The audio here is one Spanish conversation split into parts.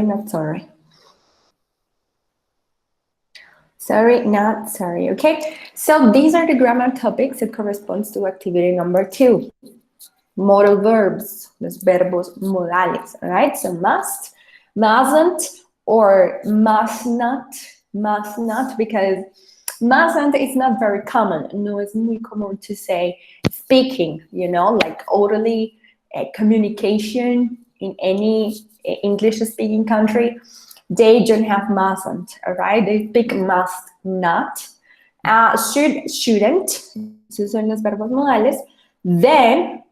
not sorry. Sorry, not sorry, okay? So these are the grammar topics that corresponds to activity number 2. Modal verbs, los verbos modales, all right? So must, mustn't, or must not, because mustn't is not very common. No es muy común to say speaking, you know, like orally communication in any English-speaking country. They don't have mustn't, all right? They speak must not. Should, shouldn't, esos son los verbos modales. Then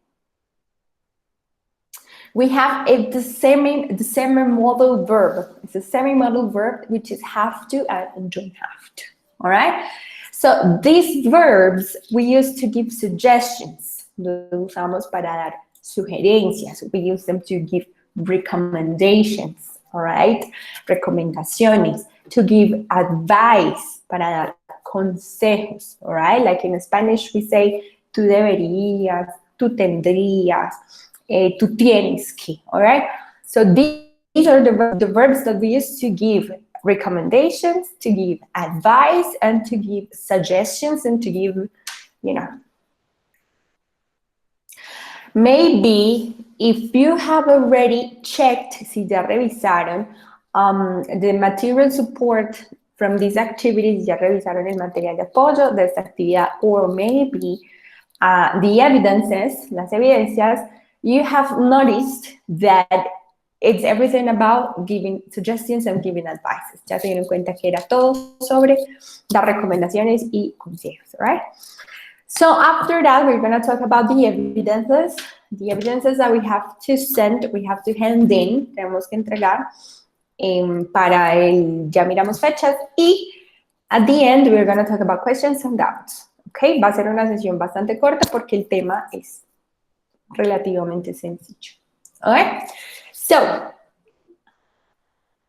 we have the semi-modal verb. It's a semi-modal verb, which is have to and don't have to, all right? So these verbs we use to give suggestions. Los usamos para dar sugerencias. We use them to give recommendations, all right? Recomendaciones. To give advice, para dar consejos, all right? Like in Spanish, we say, tú deberías, tú tendrías, tú tienes que, all right? So these are the verbs that we use to give recommendations, to give advice, and to give suggestions, and to give, you know. Maybe if you have already checked, si ya revisaron, the material support from these activities, ya revisaron el material de apoyo de esta actividad, or maybe the evidences, las evidencias, you have noticed that it's everything about giving suggestions and giving advices. Ya se dieron cuenta que era todo sobre dar recomendaciones y consejos, right? So after that, we're going to talk about the evidences that we have to send, we have to hand in, tenemos que entregar para el, ya miramos fechas, y at the end, we're going to talk about questions and doubts. Okay, va a ser una sesión bastante corta porque el tema es relativamente sencillo. Alright, so,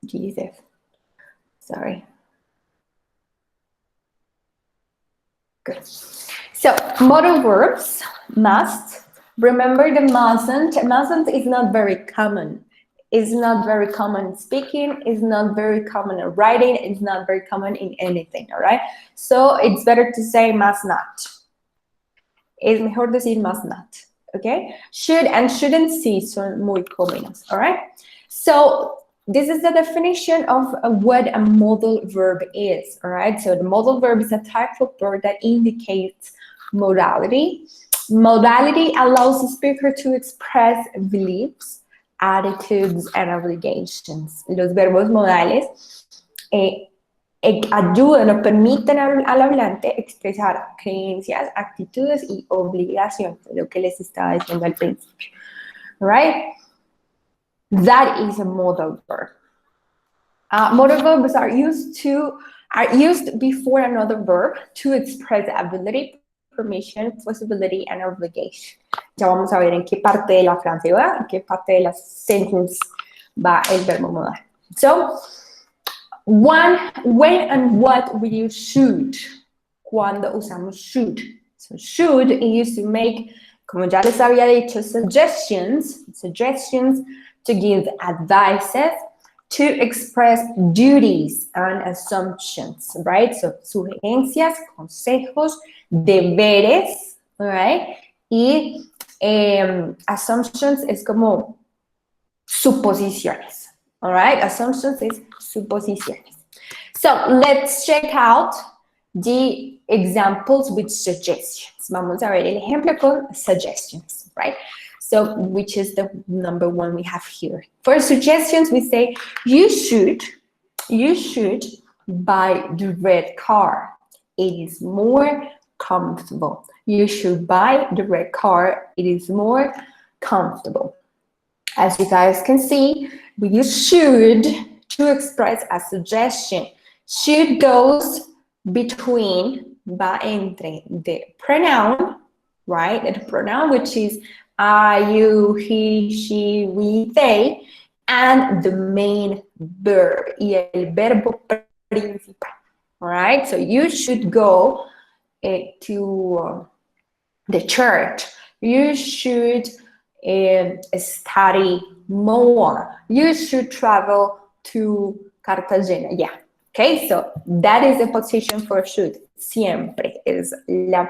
Jesus, sorry. Good. So, modal verbs, must. Remember the mustn't. Mustn't is not very common. It's not very common in speaking. It's not very common in writing. It's not very common in anything, all right? So, it's better to say must not. Es mejor decir must not, okay? Should and shouldn't sí son muy comunes, all right? So, this is the definition of what a modal verb is, all right? So, the modal verb is a type of verb that indicates modality. Modality allows the speaker to express beliefs, attitudes, and obligations. Los verbos modales ayudan o permiten al hablante expresar creencias, actitudes y obligaciones, lo que les estaba diciendo al principio. Right? That is a modal verb. Modal verbs are used before another verb to express ability, permission, possibility, and obligation. Ya vamos a ver en qué parte de la frase va, en qué parte de la sentence va el verbo modal. So, when and what we use should. Cuando usamos should. So, should is used to make, como ya les había dicho, suggestions to give advices, to express duties and assumptions, right? So, sugerencias, consejos, deberes, right? Y assumptions es como suposiciones, all right? Assumptions is suposiciones. So, let's check out the examples with suggestions. Vamos a ver el ejemplo con suggestions, right? So, which is the number one we have here. For suggestions, we say, you should buy the red car. It is more comfortable. You should buy the red car. It is more comfortable. As you guys can see, we use should to express a suggestion. Should goes between, va entre the pronoun, right? The pronoun which is I, you, he, she, we, they, and the main verb, y el verbo principal, all right? So you should go to the church. You should study more. You should travel to Cartagena. Yeah. Okay, so that is the position for should. Siempre es la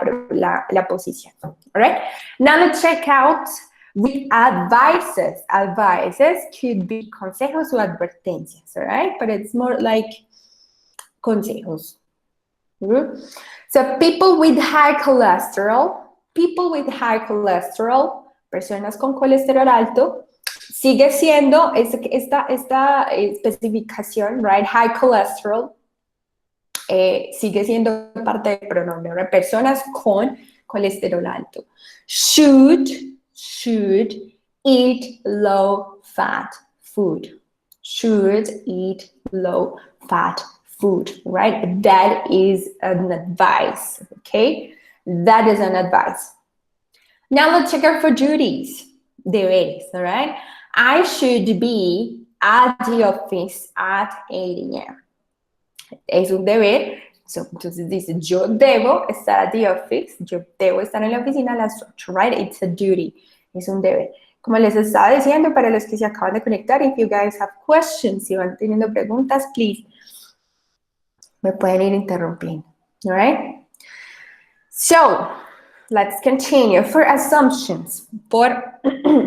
posición. All right. Now let's check out with advices. Advices could be consejos o advertencias. All right, but it's more like consejos. So people with high cholesterol, personas con colesterol alto, sigue siendo esta especificación, right? High cholesterol, sigue siendo parte del pronombre, right? Personas con colesterol alto. Should eat low fat food. Should eat low fat food, right? That is an advice, okay? That is an advice. Now let's check out for duties. Deberes, all right? I should be at the office at 8 a.m. Es un deber. So, entonces dice, yo debo estar at the office. Yo debo estar en la oficina a las 8, right? It's a duty. Es un deber. Como les estaba diciendo, para los que se acaban de conectar, if you guys have questions, si van teniendo preguntas, please, me pueden ir interrumpiendo. All right? So, let's continue. For assumptions, por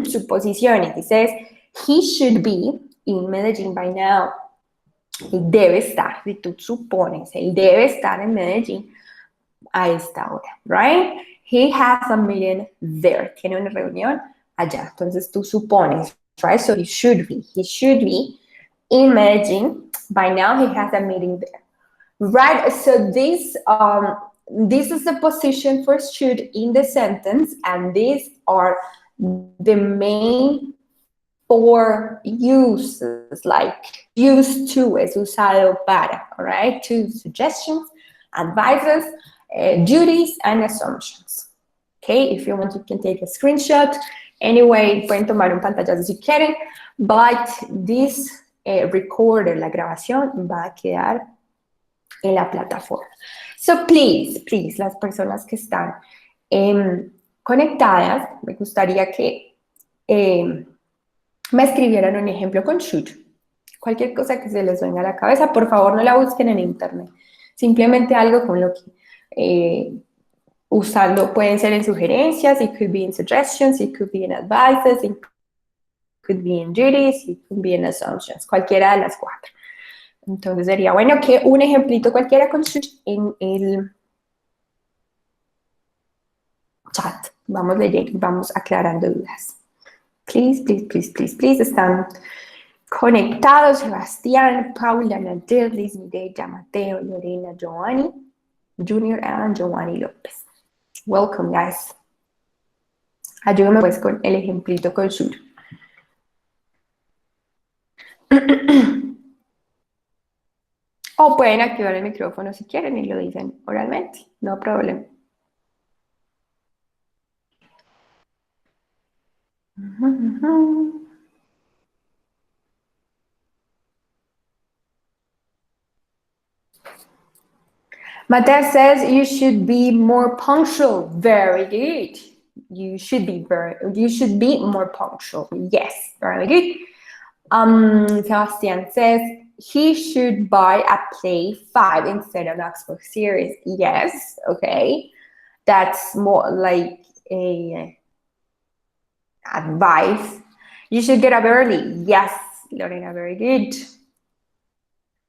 suposiciones, it says, he should be in Medellín by now. Él debe estar, si tú supones, él debe estar en Medellín a esta hora, right? He has a meeting there. Tiene una reunión allá. Entonces tú supones, right? So he should be in Medellín. By now he has a meeting there. Right, so this is the position for should in the sentence, and these are the main 4 uses, like used to es usado para, all right? 2 suggestions, advices, duties, and assumptions. Okay, if you want, you can take a screenshot. Anyway, pueden tomar un pantallazo si quieren, but this recorder, la grabación, va a quedar en la plataforma. So please, las personas que están conectadas, me gustaría que me escribieran un ejemplo con should. Cualquier cosa que se les venga a la cabeza, por favor no la busquen en internet. Simplemente algo con lo que usando, pueden ser en sugerencias, it could be in suggestions, it could be in advices, it could be in duties, it could be in assumptions, cualquiera de las 4. Entonces sería bueno que un ejemplito cualquiera con should en el chat. Vamos leyendo, vamos aclarando dudas. Please, están conectados Sebastián, Paula, Nadir, Liz, Mireya, Mateo, Lorena, Giovanni, Junior, and Giovanni López. Welcome, guys. Ayúdame pues con el ejemplito con should. O pueden activar el micrófono si quieren y lo dicen oralmente, no problema. Mateo says you should be more punctual. Very good. You should be more punctual. Yes, very good. Sebastian says he should buy a Play 5 instead of an Xbox Series. Yes, okay. That's more like a advice. You should get up early. Yes, Lorena, very good.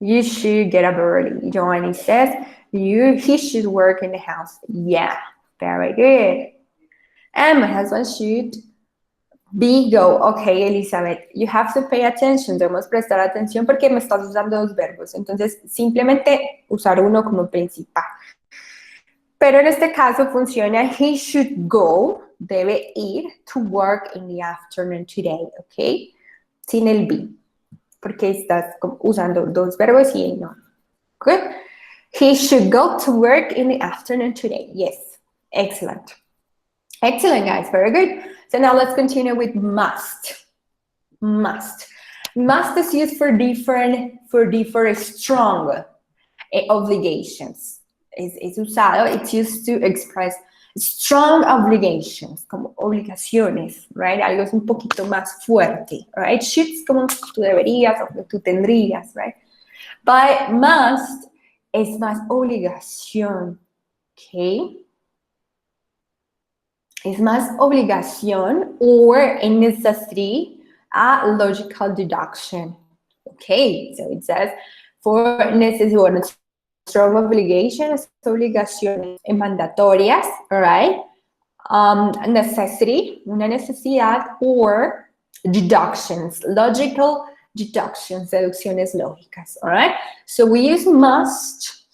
You should get up early. Giovanni says he should work in the house. Yeah, very good. And my husband should go. Okay, Elizabeth, you have to pay attention. Debemos prestar atención porque me estás usando 2 verbos. Entonces, simplemente usar uno como principal. Pero en este caso funciona he should go, debe ir to work in the afternoon today, ¿ok? Sin el be, porque estás usando 2 verbos y no. Good. He should go to work in the afternoon today. Yes, excellent. Excellent, guys, very good. So now let's continue with must. Must. Must is used for different strong obligations. It's usado, it's used to express Strong obligations, como obligaciones, right? Algo es un poquito más fuerte, right? Should es como tú deberías o tú tendrías, right? But must es más obligación, ¿ok? Es más obligación or a necessity, a logical deduction, okay? So it says for necessity or strong obligations, obligaciones mandatorias, all right? Necessity, una necesidad, or deductions, logical deductions, deducciones lógicas, all right? So we use must,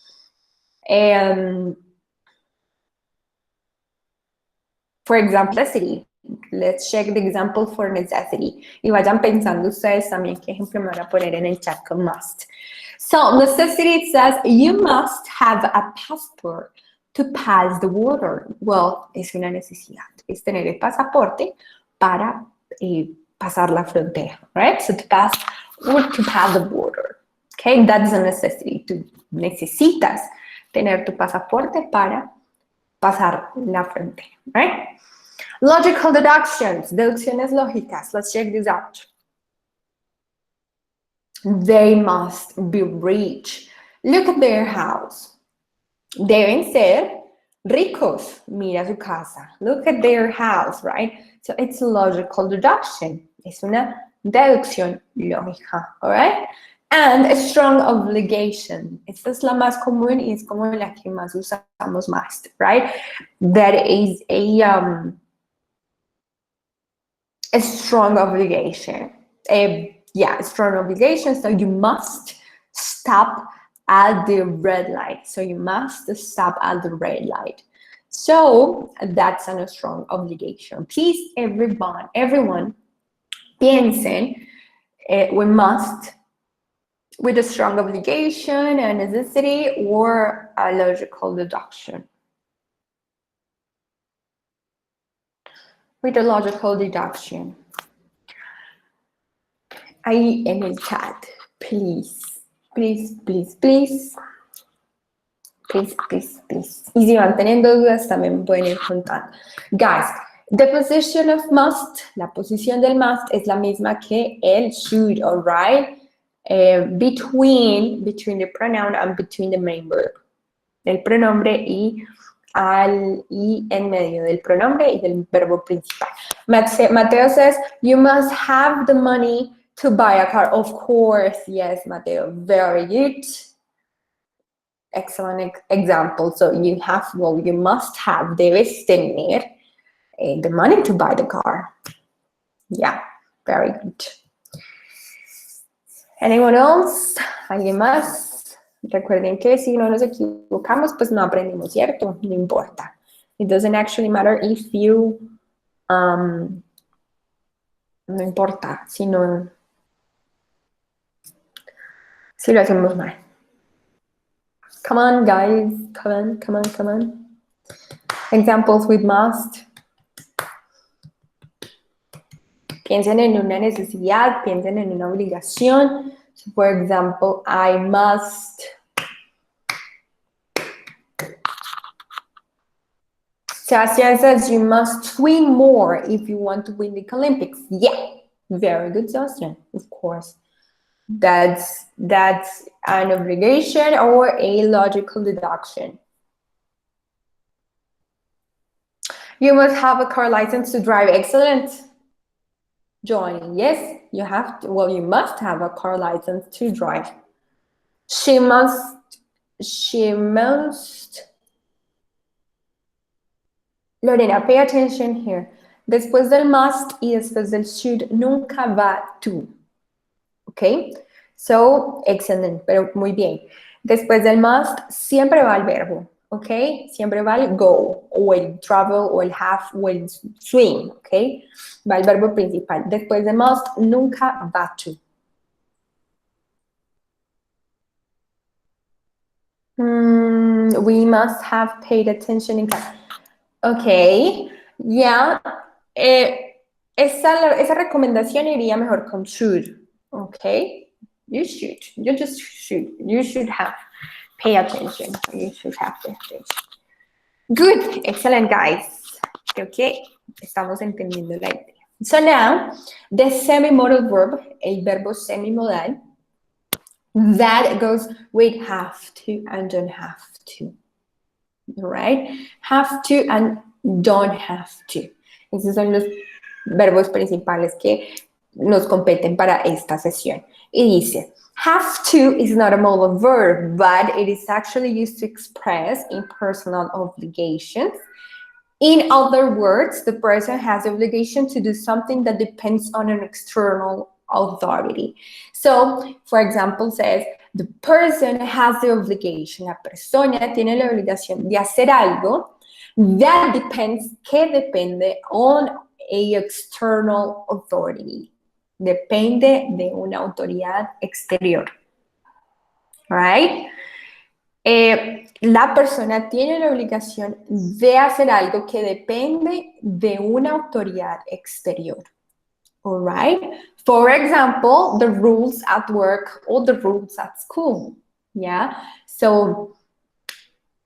for example, necessity. Let's check the example for necessity. Y vayan pensando ustedes también qué ejemplo me van a poner en el chat con must. So necessity says you must have a passport to pass the border. Well, es una necesidad, es tener el pasaporte para pasar la frontera, right? So to pass or to pass the border. Okay, that's a necessity. Tú necesitas tener tu pasaporte para pasar la frontera, right? Logical deductions, deducciones lógicas. Let's check this out. They must be rich. Look at their house. Deben ser ricos. Mira su casa. Look at their house, right? So it's a logical deduction. Es una deducción lógica, all right? And a strong obligation. Esta es la más común y es como la que más usamos más, right? That is a strong obligation. Yeah, strong obligation. So you must stop at the red light. So you must stop at the red light. So that's a strong obligation. Please, everyone, piensen, we must with a strong obligation, a necessity, or a logical deduction. With a logical deduction. Ahí en el chat, please. Please. Y si van teniendo dudas, también pueden ir contando. Guys, the position of must, la posición del must es la misma que el should, all right? Between the pronoun and between the main verb. El pronombre y en medio del pronombre y del verbo principal. Mateo says, you must have the money to buy a car. Of course, yes, Mateo, very good. Excellent example. So you must have, debes tener the money to buy the car. Yeah, very good. Anyone else? ¿Alguien más? Recuerden que si no nos equivocamos, pues no aprendimos, ¿cierto? No importa. It doesn't actually matter if you... no importa si lo hacemos mal. Come on, guys. Come on. Examples with must. Piensen en una necesidad, piensen en una obligación. So, for example, I must. Sebastian says you must swim more if you want to win the Olympics. Yeah, very good, Sebastian, of course. That's an obligation or a logical deduction. You must have a car license to drive. Excellent. Johnny, yes, you must have a car license to drive. She must. Lorena, pay attention here. Después del must y después del should nunca va to. ¿Ok? So, excellent, pero muy bien. Después del must siempre va el verbo. ¿Ok? Siempre va el go, o el travel, o el have, o el swim. ¿Ok? Va el verbo principal. Después de must nunca va to. We must have paid attention in class. Ok, ya. Esa recomendación iría mejor con should. Ok, you should have pay attention. You should have pay attention. Good, excellent, guys. Creo que estamos entendiendo la idea. So now, the semi-modal verb, el verbo semi-modal, that goes with have to and don't have to, right? Have to and don't have to. Esos son los verbos principales que nos competen para esta sesión. Y dice, have to is not a modal verb, but it is actually used to express impersonal obligations. In other words, the person has the obligation to do something that depends on an external authority. So, for example, says, the person has the obligation, la persona tiene la obligación de hacer algo that depends, que depende on a external authority. Depende de una autoridad exterior. Right? La persona tiene la obligación de hacer algo que depende de una autoridad exterior. All right? For example, the rules at work or the rules at school. Yeah? So,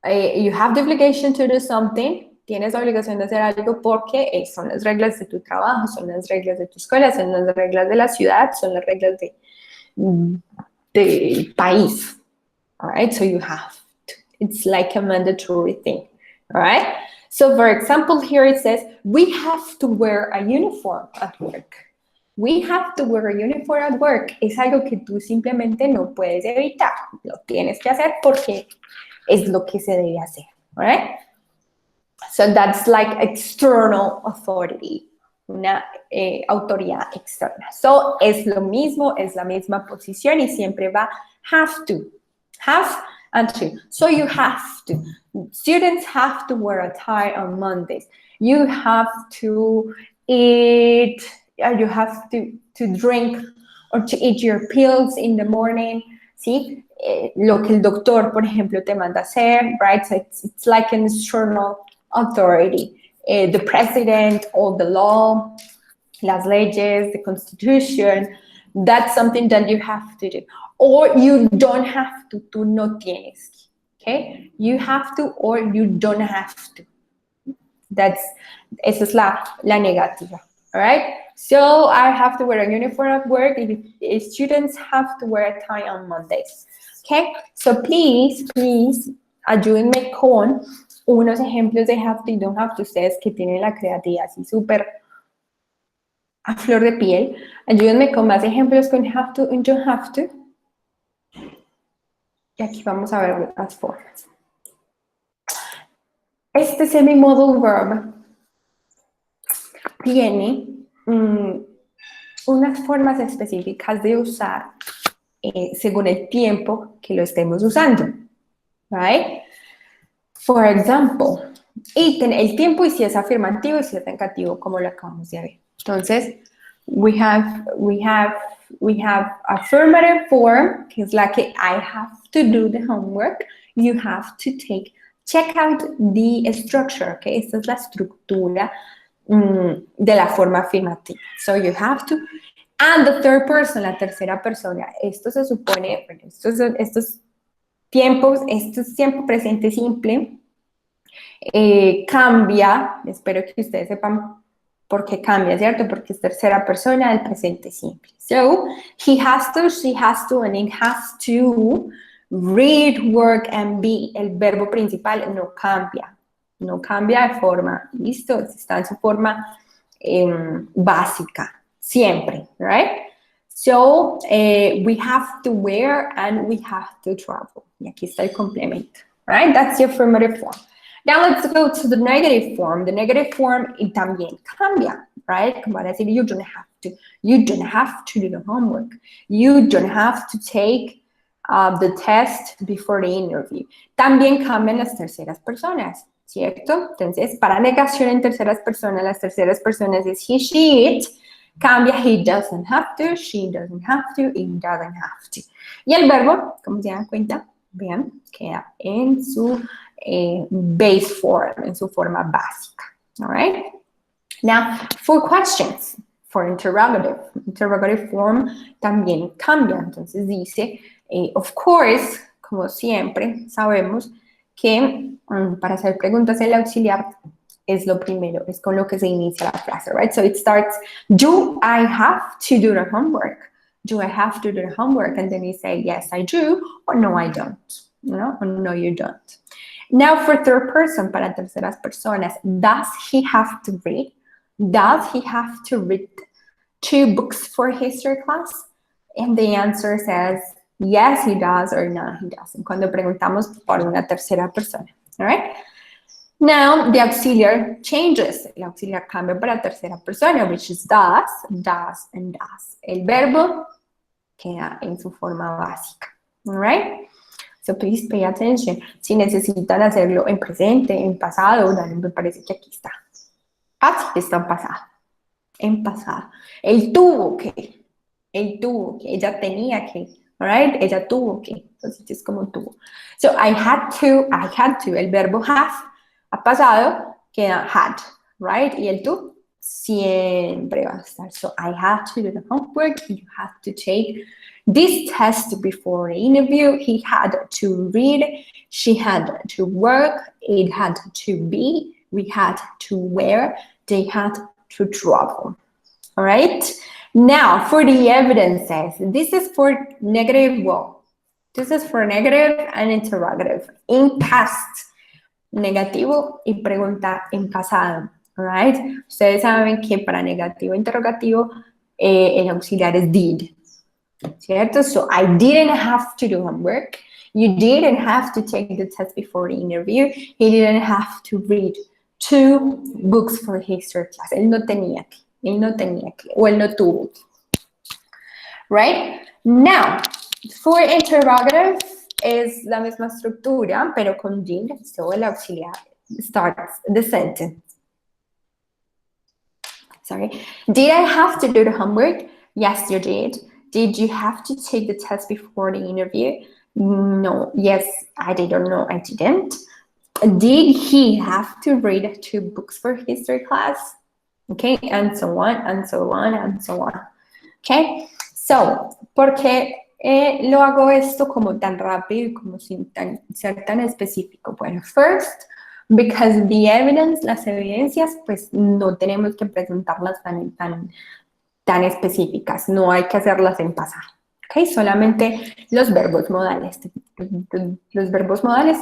you have the obligation to do something. Tienes la obligación de hacer algo porque son las reglas de tu trabajo, son las reglas de tu escuela, son las reglas de la ciudad, son las reglas del país. All right, so you have to. It's like a mandatory thing. All right. So, for example, here it says we have to wear a uniform at work. We have to wear a uniform at work. Es algo que tú simplemente no puedes evitar. Lo tienes que hacer porque es lo que se debe hacer. All right. So that's like external authority. Una autoridad externa. So es lo mismo, es la misma posición y siempre va have to. Have and to. So you have to. Students have to wear a tie on Mondays. You have to eat, you have to drink or to eat your pills in the morning. ¿Sí? Lo que el doctor, por ejemplo, te manda hacer, right? So it's like an external authority. The president or the law, las leyes, the constitution, that's something that you have to do. Or you don't have to, tú no tienes que, okay? You have to or you don't have to. Esa es la negativa, all right? So I have to wear a uniform at work. If students have to wear a tie on Mondays, okay? So please, ayúdenme con unos ejemplos de have to y don't have to. Ustedes que tienen la creatividad así súper a flor de piel. Ayúdenme con más ejemplos con have to y don't have to. Y aquí vamos a ver las formas. Este semi-modal verb tiene unas formas específicas de usar según el tiempo que lo estemos usando. Right? For example, el tiempo y si es afirmativo y si es negativo, como lo acabamos de ver. Entonces, we have affirmative form, que es la que I have to do the homework. You have to check out the structure, okay? Esta es la estructura de la forma afirmativa. So you have to. And the third person, la tercera persona. Esto se supone, bueno, estos tiempos, esto es tiempo presente simple. Cambia, espero que ustedes sepan por qué cambia, ¿cierto? Porque es tercera persona del presente simple. So, he has to, she has to, and it has to read, work, and be. El verbo principal no cambia. No cambia de forma, ¿listo? Está en su forma básica, siempre, right? So, we have to wear and we have to travel. Y aquí está el complemento, right? That's the affirmative form. Now let's go to the negative form. The negative form también cambia, right? Como van a decir, you don't have to. You don't have to do the homework. You don't have to take the test before the interview. También cambian las terceras personas, ¿cierto? Entonces, para negación en terceras personas, las terceras personas es he, she, it. Cambia, he doesn't have to, she doesn't have to, it doesn't have to. Y el verbo, como se dan cuenta, vean, queda en su base form, en su forma básica. All right? Now, for questions, for interrogative form también cambia. Entonces dice, of course, como siempre, sabemos que para hacer preguntas el auxiliar es lo primero, es con lo que se inicia la frase, right? So it starts, do I have to do the homework? Do I have to do the homework? And then you say, yes, I do, or no, I don't, ¿no? Or no, you don't. Now for third person, para terceras personas, does he have to read? Does he have to read 2 books for history class? And the answer says, yes, he does, or no, he doesn't. Cuando preguntamos por una tercera persona, all right? Now, the auxiliary changes. El auxiliar cambia para tercera persona, which is does, and does. El verbo queda en su forma básica, all right? So please pay attention. Si necesitan hacerlo en presente, en pasado, me parece que aquí está. Ah, está en pasado. En pasado. Él tuvo que. Ella tenía que. Alright, ella tuvo que. Entonces es como tuvo. So I had to. El verbo have, ha pasado, queda had. Right? Y el to siempre va a estar. So I had to do the homework. You have to take this test before the interview. He had to read. She had to work. It had to be. We had to wear. They had to travel. All right? Now, for the evidences, this is for negative, well, this is for negative and interrogative. In past, negativo y pregunta en pasado. All right? Ustedes saben que para negativo e interrogativo, el auxiliar es did. ¿Cierto? So, I didn't have to do homework. You didn't have to take the test before the interview. He didn't have to read 2 books for history class. Él no tenía que. O él no tuvo. Right? Now, for interrogative es la misma estructura, pero con did, so el auxiliar starts the sentence. Sorry. Did I have to do the homework? Yes, you did. Did you have to take the test before the interview? No. Yes, I did, or no, I didn't. Did he have to read 2 books for history class? Okay, and so on, and so on, and so on. Okay, so, ¿por qué lo hago esto como tan rápido y como sin ser tan específico? Bueno, first, because the evidence, las evidencias, pues no tenemos que presentarlas tan específicas, no hay que hacerlas en pasado. Okay, solamente los verbos modales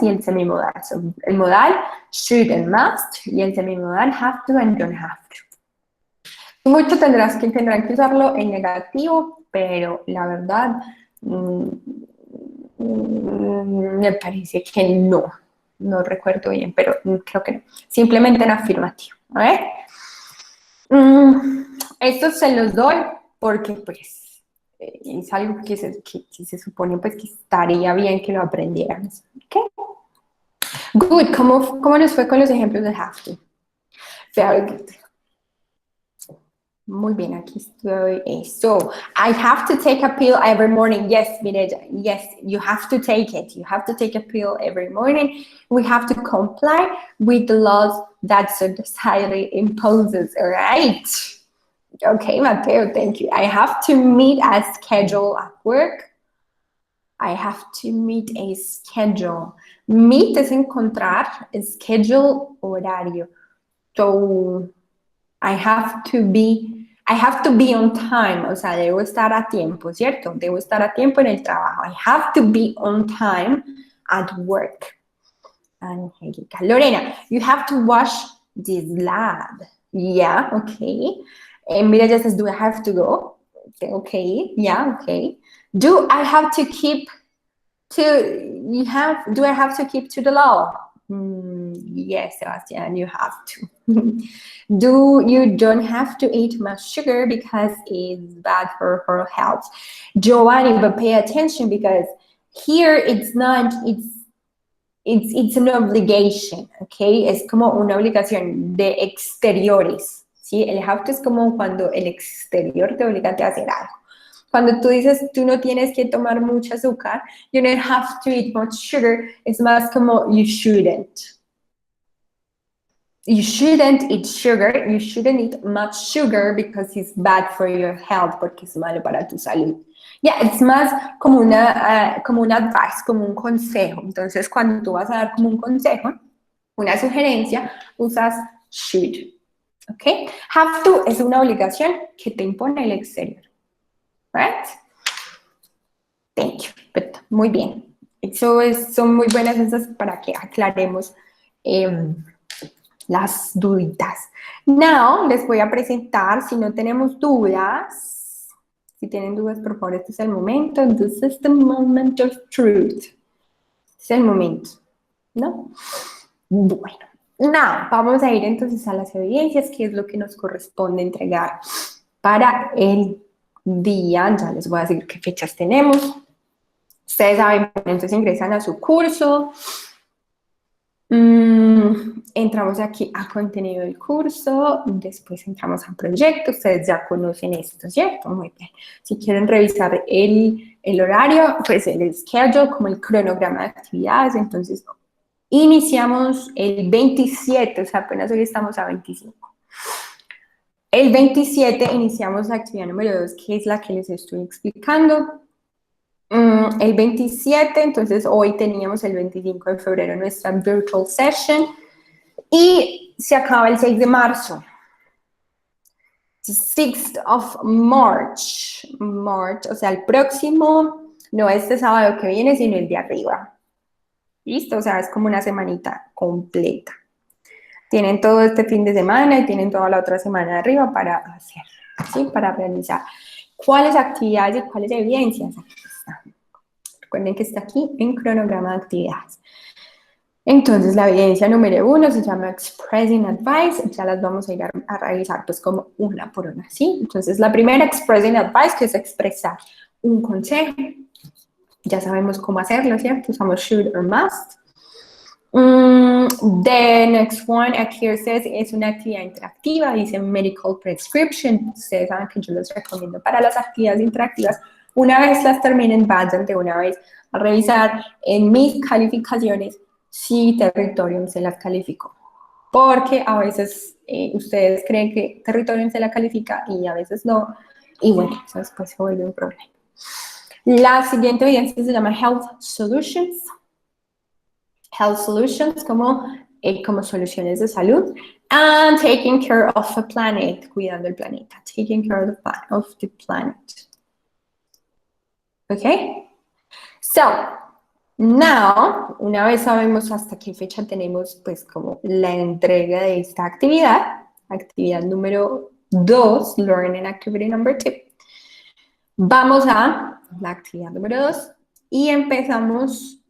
y el semi-modal. So, el modal, should and must, y el semi-modal, have to and don't have to. Mucho tendrán que usarlo en negativo, pero la verdad me parece que no recuerdo bien, pero creo que no. Simplemente en afirmativo, ¿vale? Estos se los doy porque pues es algo que se supone pues que estaría bien que lo aprendieran. ¿Okay? Good. ¿Cómo nos fue con los ejemplos de have to? Very good. Muy bien, aquí estoy. So, I have to take a pill every morning. Yes, Mireya. Yes, you have to take it. You have to take a pill every morning. We have to comply with the laws that society imposes, all right? Okay, Mateo, thank you. I have to meet a schedule at work. I have to meet a schedule. Meet es encontrar, schedule, horario. So, I have to be on time, o sea, debo estar a tiempo, ¿cierto? Debo estar a tiempo en el trabajo. I have to be on time at work. Angélica. Lorena, you have to wash this lab. Yeah, okay. Mira, just says, do I have to go? Okay, yeah, okay. Do I have to keep to the law? Yes, Sebastian, you have to. You don't have to eat much sugar because it's bad for her health. Giovanni, but pay attention because here it's an obligation, okay? Es como una obligación de exteriores, ¿sí? El have to es como cuando el exterior te obliga a hacer algo. Cuando tú dices, tú no tienes que tomar mucho azúcar, you don't have to eat much sugar, es más como you shouldn't. You shouldn't eat sugar, you shouldn't eat much sugar because it's bad for your health, porque es malo para tu salud. Yeah, es más como como un advice, como un consejo. Entonces, cuando tú vas a dar como un consejo, una sugerencia, usas should. ¿Ok? Have to es una obligación que te impone el exterior. Right? Thank you. Perfecto. Muy bien. Son muy buenas esas para que aclaremos las duditas. Now, les voy a presentar, si no tenemos dudas, si tienen dudas, por favor, este es el momento. This is the moment of truth. Este es el momento, ¿no? Bueno, now, vamos a ir entonces a las evidencias, que es lo que nos corresponde entregar para el día. Ya les voy a decir qué fechas tenemos. Ustedes saben, entonces ingresan a su curso. Entramos aquí a contenido del curso, después entramos a proyecto, ustedes ya conocen esto, ¿cierto? Muy bien. Si quieren revisar el horario, pues el schedule, como el cronograma de actividades, entonces iniciamos el 27, o sea, apenas hoy estamos a 25. El 27 iniciamos la actividad número 2, que es la que les estoy explicando. El 27, entonces hoy teníamos el 25 de febrero nuestra virtual session y se acaba el 6 de marzo. 6th of March, o sea, el próximo, no este sábado que viene, sino el de arriba. ¿Listo? O sea, es como una semanita completa. Tienen todo este fin de semana y tienen toda la otra semana de arriba para hacer, ¿sí? Para realizar. ¿Cuáles actividades y cuáles evidencias? Aquí están. Recuerden que está aquí en cronograma de actividades. Entonces, la evidencia número 1 se llama Expressing Advice. Ya las vamos a ir a revisar pues como una por una, ¿sí? Entonces, la primera, Expressing Advice, que es expresar un consejo. Ya sabemos cómo hacerlo, ¿cierto? Usamos should or must. The next one, aquí es una actividad interactiva, dice medical prescription. Ustedes saben que yo los recomiendo para las actividades interactivas. Una vez las terminen, vayan de una vez a revisar en mis calificaciones si Territorium se las calificó. Porque a veces ustedes creen que Territorium se la califica y a veces no. Y bueno, eso después se vuelve un problema. La siguiente evidencia se llama Health Solutions. Health Solutions como soluciones de salud. And taking care of the planet, cuidando el planeta. Taking care of the planet. ¿Ok? So, now, una vez sabemos hasta qué fecha tenemos, pues, como la entrega de esta actividad, actividad número 2, Learning Activity number 2. Vamos a la actividad número 2 y empezamos,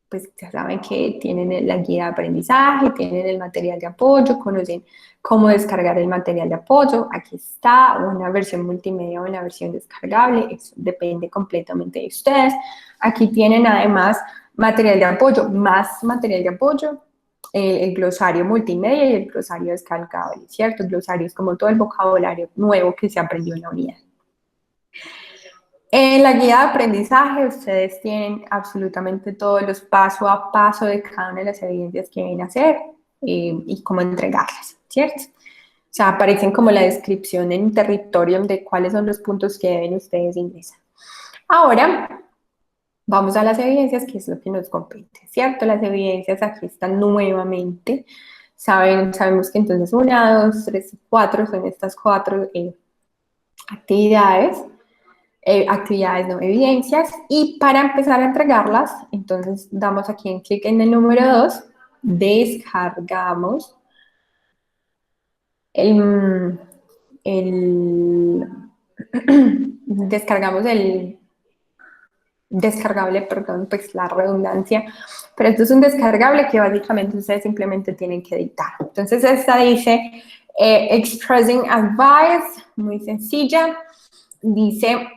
pues ya saben que tienen la guía de aprendizaje, tienen el material de apoyo, conocen cómo descargar el material de apoyo. Aquí está una versión multimedia o una versión descargable, eso depende completamente de ustedes. Aquí tienen además material de apoyo, más material de apoyo, el glosario multimedia y el glosario descargable, ¿cierto? El glosario es como todo el vocabulario nuevo que se aprendió en la unidad. En la guía de aprendizaje ustedes tienen absolutamente todos los paso a paso de cada una de las evidencias que deben hacer y cómo entregarlas, ¿cierto? O sea, aparecen como la descripción en Territorium de cuáles son los puntos que deben ustedes ingresar. Ahora, vamos a las evidencias, que es lo que nos compete, ¿cierto? Las evidencias aquí están nuevamente. Sabemos que entonces 1, 2, 3 y 4 son estas 4 actividades. Actividades, no evidencias, y para empezar a entregarlas, entonces damos aquí en clic en el número 2, descargamos descargamos el descargable, perdón, pues la redundancia, pero esto es un descargable que básicamente ustedes simplemente tienen que editar. Entonces esta dice Expressing Advice, muy sencilla, dice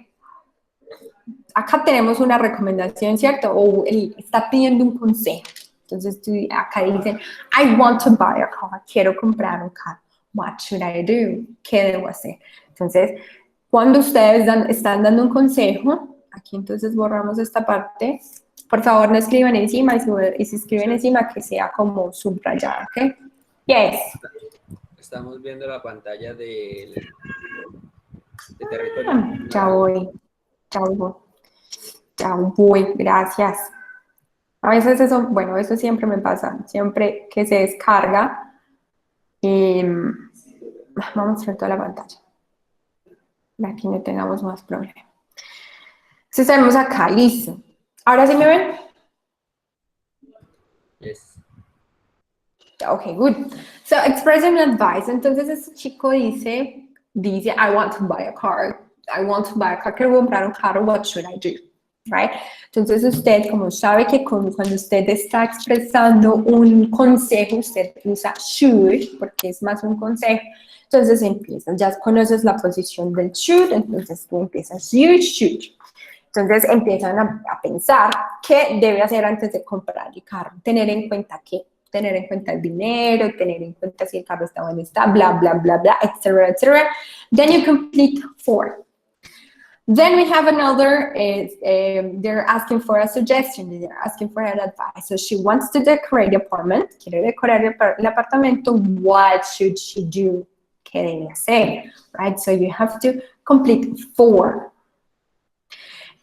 acá tenemos una recomendación, ¿cierto? O él está pidiendo un consejo. Entonces, acá dicen, I want to buy a car. Quiero comprar un carro. What should I do? ¿Qué debo hacer? Entonces, cuando ustedes están dando un consejo, aquí entonces borramos esta parte. Por favor, no escriban encima y si escriben encima, que sea como subrayada, ¿ok? Yes. Estamos viendo la pantalla de Territorio. Ya voy. Ya voy, gracias. A veces eso, bueno, eso siempre me pasa, siempre que se descarga, vamos a hacer toda la pantalla, para que no tengamos más problemas. Entonces tenemos acá, listo. ¿Ahora sí me ven? Yes. Okay, good. So expressing advice. Entonces este chico dice, I want to buy a car. I want to buy a car. Quiero comprar un carro. What should I do? Right? Entonces usted, como sabe que cuando usted está expresando un consejo, usted usa should, porque es más un consejo. Entonces empiezas, ya conoces la posición del should, entonces tú empiezas, you should. Entonces empiezan a pensar qué debe hacer antes de comprar el carro. Tener en cuenta qué. Tener en cuenta el dinero, tener en cuenta si el carro está donde está, bla, bla, bla, bla, etcétera, etcétera. Then you complete 4. Then we have another, they're asking for a suggestion, they're asking for an advice. So she wants to decorate the apartment, quiere decorar el apartamento, what should she do? ¿Qué debe hacer? Right, so you have to complete 4.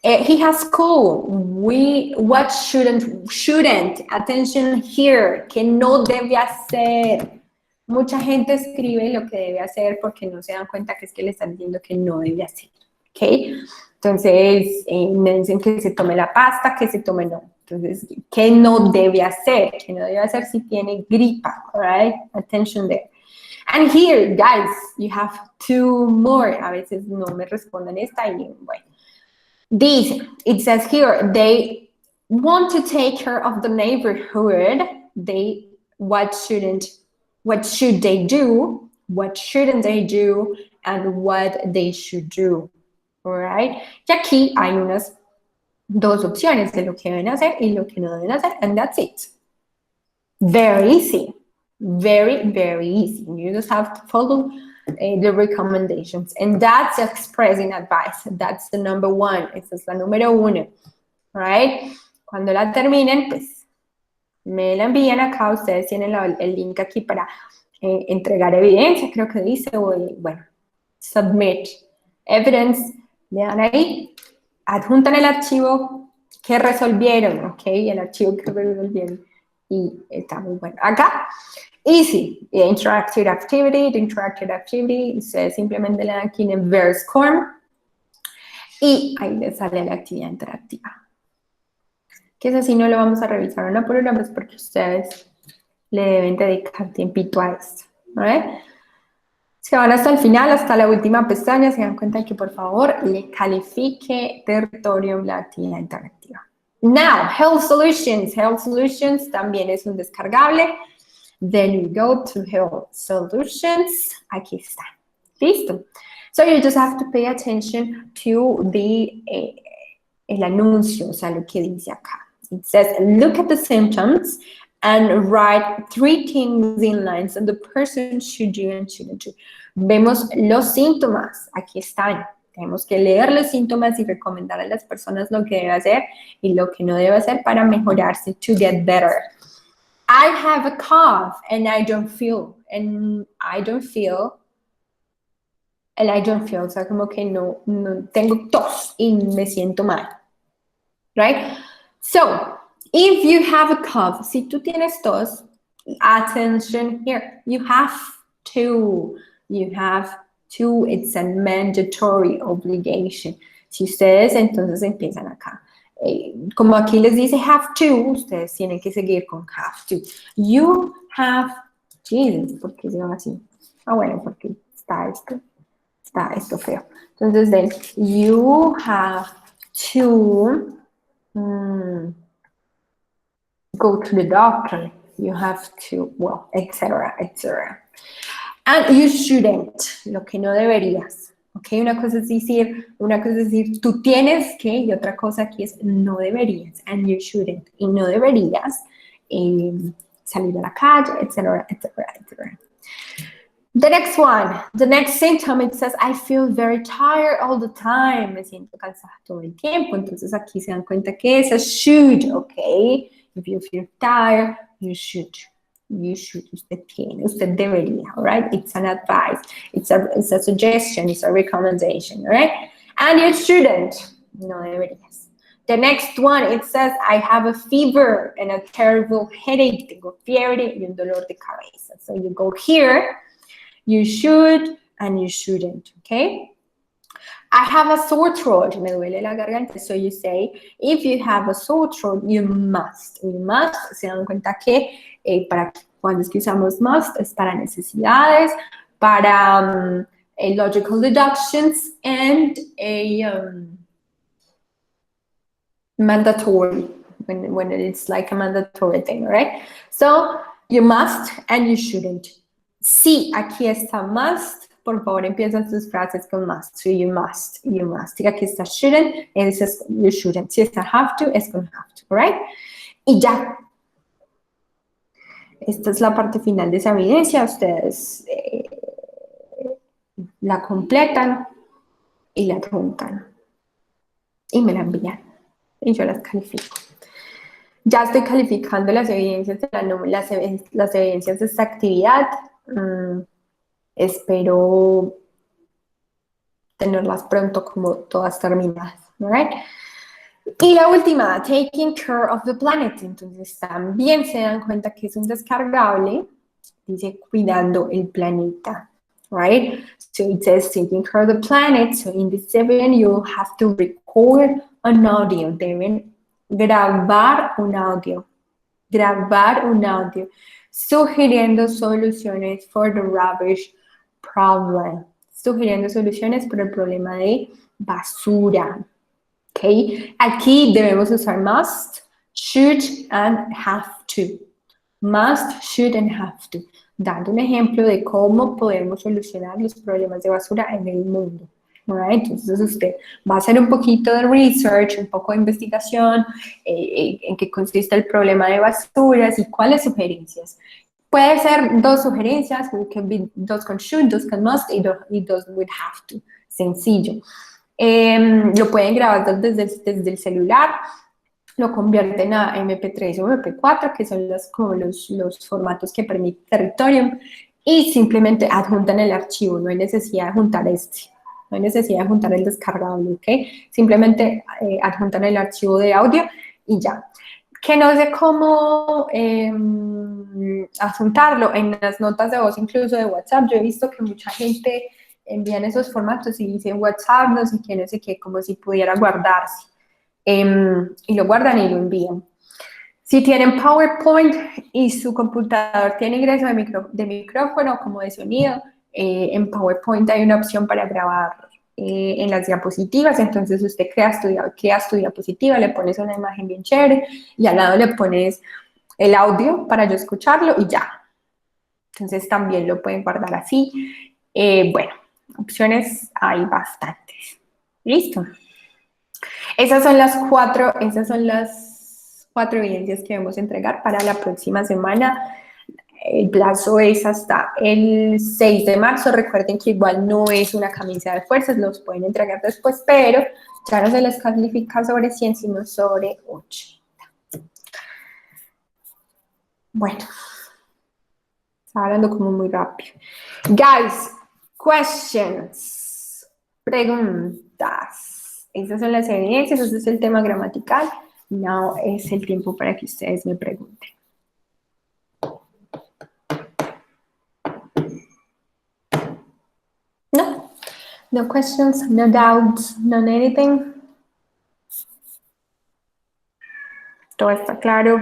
He has school. What shouldn't, attention here, que no debe hacer. Mucha gente escribe lo que debe hacer porque no se dan cuenta que es que le están diciendo que no debe hacer. ¿Ok? Entonces, me dicen que se tome la pasta, que se tome no. Entonces, ¿qué no debe hacer? ¿Qué no debe hacer si tiene gripa? All right? Attention there. And here, guys, you have 2 more. A veces no me responden esta y bueno. This, it says here, they want to take care of the neighborhood. What should they do? What shouldn't they do? And what they should do. All right? Y aquí hay unas 2 opciones de lo que deben hacer y lo que no deben hacer, and that's it. Very easy. Very, very easy. You just have to follow the recommendations. And that's expressing advice. That's the number 1. Esa es la número 1. Right? Cuando la terminen, pues me la envían acá. Ustedes tienen el link aquí para entregar evidencia, creo que dice. Bueno, submit evidence. Le dan ahí, adjuntan el archivo que resolvieron, ¿ok? El archivo que resolvieron. Y está muy bueno. Acá, easy. Interactive activity. Ustedes simplemente le dan aquí en verb form y ahí les sale la actividad interactiva. Que es así, no lo vamos a revisar una por una, pues porque ustedes le deben dedicar tiempito a esto. ¿Vale? Si van hasta el final, hasta la última pestaña, se dan cuenta que por favor le califique territorio la actividad interactiva. Now, Health Solutions. Health Solutions también es un descargable. Then you go to Health Solutions. Aquí está. Listo. So you just have to pay attention to el anuncio, o sea, lo que dice acá. It says, look at the symptoms and write 3 things in lines that the person should do and shouldn't do. Vemos los síntomas. Aquí están. Tenemos que leer los síntomas y recomendar a las personas lo que debe hacer y lo que no debe hacer para mejorarse, to get better. I have a cough and I don't feel, o sea, como que no tengo tos y me siento mal. Right? So, if you have a cough, si tú tienes tos, attention here, you have to, it's a mandatory obligation. Si ustedes entonces empiezan acá, como aquí les dice have to, ustedes tienen que seguir con have to. You have, Jesus, ¿por qué se llama así? Ah, bueno, porque está esto feo. Entonces, then, you have to go to the doctor. You have to, well, etc., etc. And you shouldn't, lo que no deberías. ¿Ok? Una cosa es decir, tú tienes que, y otra cosa aquí es no deberías, and you shouldn't, y no deberías salir a la calle, etcétera, etcétera, etcétera. The next one, the next symptom, it says, I feel very tired all the time. Me siento cansada todo el tiempo. Entonces aquí se dan cuenta que es a should, ¿ok? If you feel tired, you should. You should, usted debería, all right? It's an advice, it's a suggestion, it's a recommendation, all right? And you shouldn't, no deberías. The next one, it says, I have a fever and a terrible headache. Tengo fiebre y un dolor de cabeza. So you go here, you should and you shouldn't, okay? I have a sore throat. Me duele la garganta. So you say, if you have a sore throat, you must. You must. Se dan cuenta que para cuando es que usamos must es para necesidades, para logical deductions, and a mandatory, when it's like a mandatory thing, right? So you must and you shouldn't. Sí, aquí está must. Por favor, empiezan sus frases con must. So you must, you must. Y aquí está shouldn't, y dices you shouldn't. Si está have to, es con have to, right? Y ya. Esta es la parte final de esa evidencia. Ustedes la completan y la adjuntan. Y me la envían. Y yo las califico. Ya estoy calificando las evidencias de las evidencias de esta actividad. Espero tenerlas pronto como todas terminadas, ¿right? Y la última, taking care of the planet. Entonces también se dan cuenta que es un descargable. Dice cuidando el planeta, right? So it says taking care of the planet. So in this evidence you'll have to record an audio. Deben grabar un audio. Grabar un audio. Sugiriendo soluciones for the rubbish problem. Sugiriendo soluciones para el problema de basura. Okay. Aquí debemos usar must, should, and have to. Must, should, and have to. Dando un ejemplo de cómo podemos solucionar los problemas de basura en el mundo. Right? Entonces usted va a hacer un poquito de research, un poco de investigación, en qué consiste el problema de basuras y cuáles sugerencias. Puede ser 2 sugerencias, can be 2 con should, 2 con must y 2 with have to. Sencillo. Lo pueden grabar desde el celular, lo convierten a MP3 o MP4, que son los formatos que permite Territorium, y simplemente adjuntan el archivo. No hay necesidad de juntar no hay necesidad de juntar el descargable, ¿ok? Simplemente adjuntan el archivo de audio y ya. Que no sé cómo adjuntarlo en las notas de voz, incluso de WhatsApp. Yo he visto que mucha gente envían esos formatos y dicen WhatsApp, no sé qué, como si pudiera guardarse. Y lo guardan y lo envían. Si tienen PowerPoint y su computador tiene ingreso de micrófono como de sonido, en PowerPoint hay una opción para grabar en las diapositivas. Entonces usted crea tu diapositiva, le pones una imagen bien chévere y al lado le pones el audio para yo escucharlo y ya. Entonces también lo pueden guardar así. Bueno, opciones hay bastantes. ¿Listo? Esas son las cuatro evidencias que debemos entregar para la próxima semana. El plazo es hasta el 6 de marzo. Recuerden que igual no es una camisa de fuerzas, los pueden entregar después, pero ya no se les califica sobre 100, sino sobre 80. Bueno, estaba hablando como muy rápido. Guys, questions, preguntas. Estas son las evidencias, este es el tema gramatical. Now es el tiempo para que ustedes me pregunten. No questions, no doubts, no anything. Todo está claro.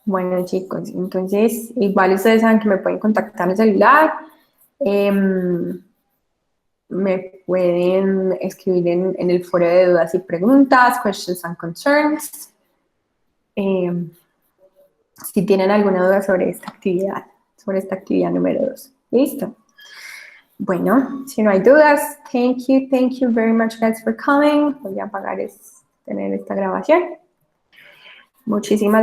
Bueno, chicos, entonces igual ustedes saben que me pueden contactar en el celular. Me pueden escribir en el foro de dudas y preguntas, questions and concerns. Si tienen alguna duda sobre esta actividad número 2. ¿Listo? Bueno, si no hay dudas, thank you very much guys for coming. Voy a apagar tener esta grabación. Muchísimas